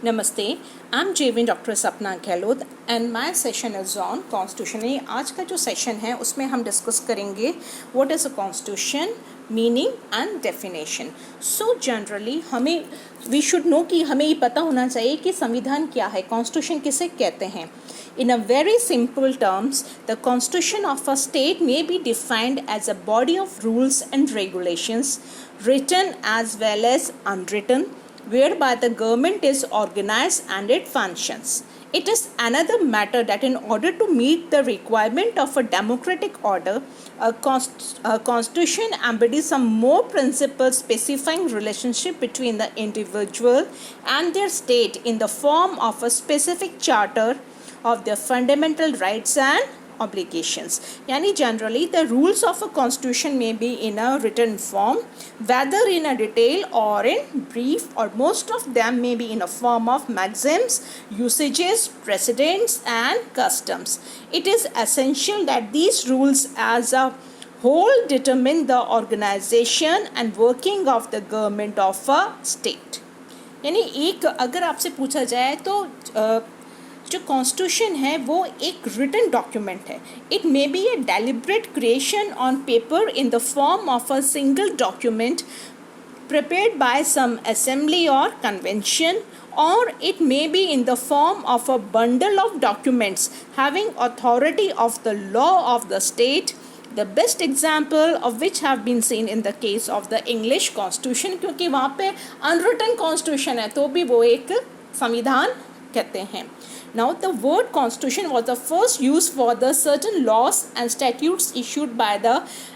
नमस्ते, I am जेविन doctor सपना Gehlot and my session is on constitution. आज का जो सेशन है उसमें हम डिस्कस करेंगे what is a constitution, meaning and definition. So generally हमें वी शुड नो कि हमें ये पता होना चाहिए कि संविधान क्या है, कॉन्स्टिट्यूशन किसे कहते हैं। In a very simple terms, the constitution of a state may be defined as a body of rules and regulations, written as well as unwritten, whereby the government is organized and it functions. It is another matter that in order to meet the requirement of a democratic order, a constitution embodies some more principles specifying relationship between the individual and their state in the form of a specific charter of their fundamental rights and obligations. Yani generally the rules of a constitution may be in a written form, whether in a detail or in brief, or most of them may be in a form of maxims, usages, precedents and customs. It is essential that these rules as a whole determine the organization and working of the government of a state. यानी एक अगर आपसे पूछा जाए तो जो constitution है वो एक रिटन डॉक्यूमेंट है. It may B A deliberate creation on paper in the form of a single document prepared by some assembly or convention, or it may be in the form of a bundle of documents having authority of the law of the state, the best example of which have been seen in the case of the English Constitution, क्योंकि वहाँ पे unwritten constitution है तो भी वो एक संविधान कहते हैं. Now the word constitution was the first used for the certain laws and statutes issued by the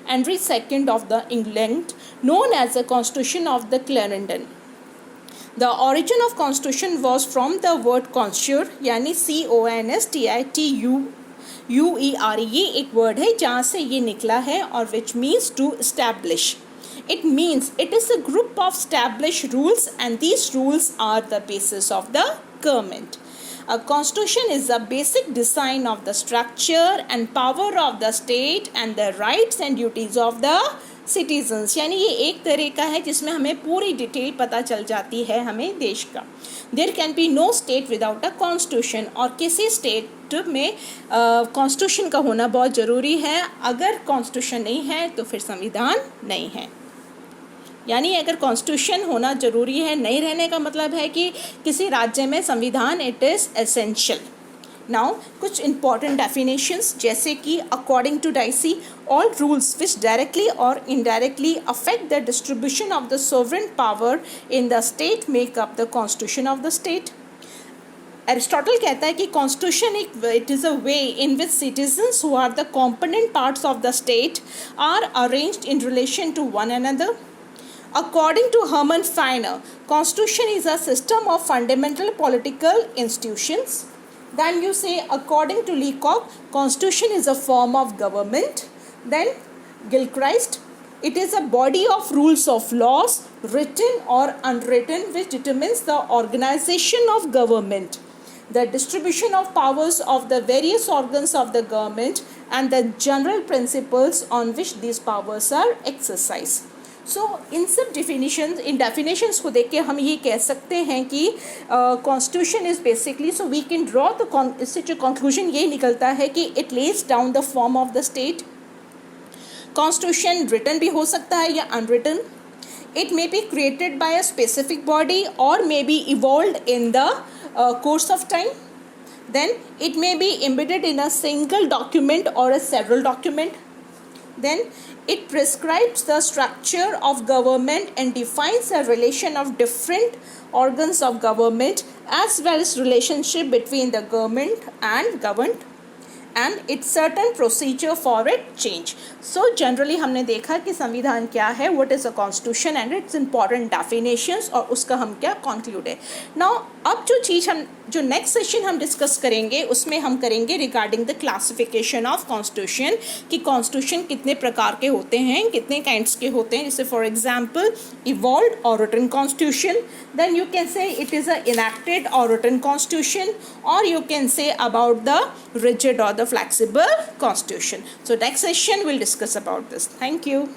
Henry II of the England, known as the Constitution of the Clarendon. The origin of constitution was from the word constituere, यानी CONSTITUUERE. ये एक word है जहाँ से ये निकला है और which means to establish. It means it is a group of established rules and these rules are the basis of the government. A constitution is the basic design of the structure and power of the state and the rights and duties of the citizens. यानी ये एक तरीका है जिसमें हमें पूरी detail पता चल जाती है हमें देश का. There can be no state without a constitution. और किसी स्टेट में कॉन्स्टिट्यूशन का होना बहुत ज़रूरी है. अगर कॉन्स्टिट्यूशन नहीं है तो फिर संविधान नहीं है. यानी अगर कॉन्स्टिट्यूशन होना ज़रूरी है, नहीं रहने का मतलब है कि किसी राज्य में संविधान इट इज़ एसेंशियल. नाउ कुछ इंपॉर्टेंट डेफिनेशंस जैसे कि according to Dicey, all rules which directly और indirectly affect the distribution of the sovereign power in the state make up the constitution of the state. Aristotle कहता है कि constitution it is a way in which citizens who are the component parts of the state are arranged in relation to one another. According to Hermann Feiner, constitution is a system of fundamental political institutions. Then you say according to Leacock, constitution is a form of government. Then Gilchrist, it is a body of rules of laws, written or unwritten, which determines the organization of government, the distribution of powers of the various organs of the government, and the general principles on which these powers are exercised. सो इन सब इन definitions को देख के हम ये कह सकते हैं कि constitution is basically, so we can draw the इससे जो कंक्लूजन ये निकलता है कि it lays down the form of the state. Constitution written भी हो सकता है या unwritten. It may be created by a specific body और may be evolved in the course of time. Then it may be embedded in a single document or a several document. Then it prescribes the structure of government and defines the relation of different organs of government as well as relationship between the government and governed, and it's certain procedure for it change. So generally हमने देखा कि संविधान क्या है, what is a constitution and its important definitions, और उसका हम क्या conclude है. Now अब जो नेक्स्ट सेशन हम डिस्कस करेंगे उसमें हम करेंगे regarding the classification of constitution, कि कॉन्स्टिट्यूशन कितने प्रकार के होते हैं, कितने काइंड्स के होते हैं. जैसे फॉर एग्जांपल इवॉल्व्ड और written constitution, then you can say it is a enacted और रिटन कॉन्स्टिट्यूशन, और you can say about the rigid और the flexible constitution. So next session we'll discuss about this. Thank you.